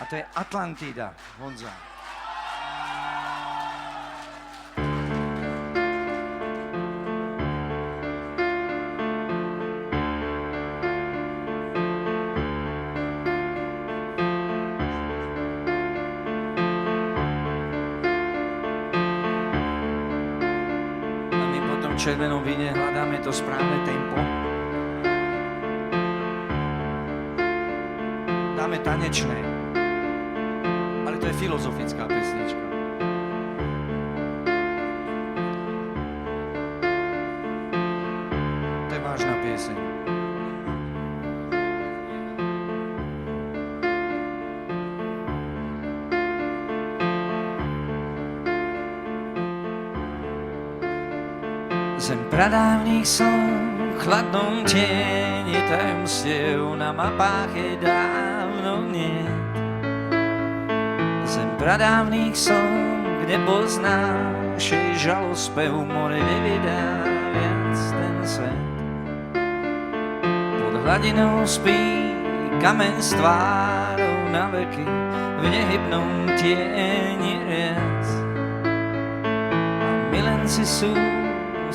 A to je Atlantida, Honza. V červenom víne hľadáme to správne tempo. Dáme tanečné, ale to je filozofická pesnička. To je vážna pieseň. Zem pradávnych som, chladnom tieni tajomstiev na mapách je dávno niet. Zem pradávnych som, kde poznáš jej žalospev, more nevydá viac ten svet. Pod hladinou spí kameň s tvárou na veky, v nehybnom tieni rias. A milenci sú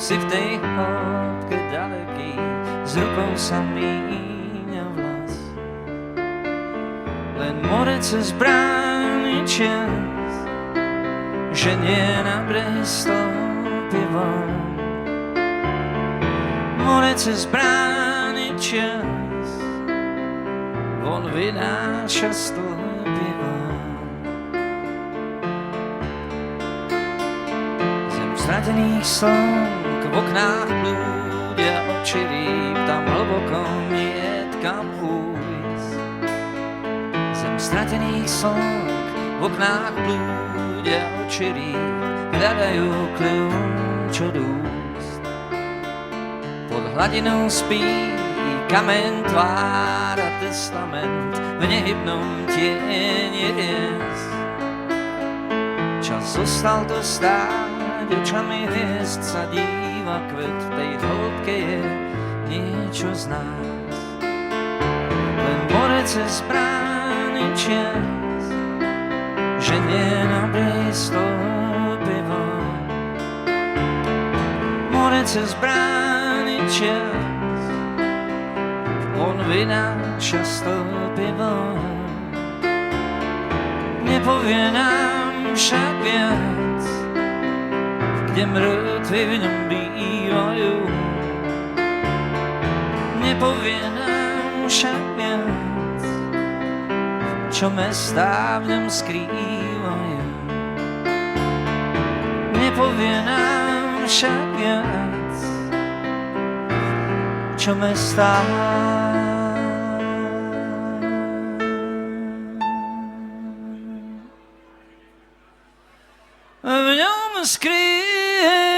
si v tej hĺbke daleký, s rukou sa míňa vlas. Len more cez brány čas, že nie na breh stĺpy von. More cez brány čas, von vynáša stĺpy von. Zem stratených slov v oknách blúdia oči rýb, tam hlboko niet kam újsť. Zem stratených slnk, v oknách blúdia oči rýb, hľadajú kľúč od úst. Pod hladinou spí kameň tvára testament, v nehybnom tieni rias. Čas zostal to stáť, očami hviezd sa díva kvet, v tej hĺbke je niečo z nás. Len more cez brány čas, že nie na breh stĺpy von. More cez brány čas, on vynáša stĺpy von. Nepovie nám však viac, kde mŕtvi v ňom bývajú. Nepovie nám však viac, čo mestá v ňom skrývajú. Nepovie nám však viac, čo mestá v ňom skrývajú.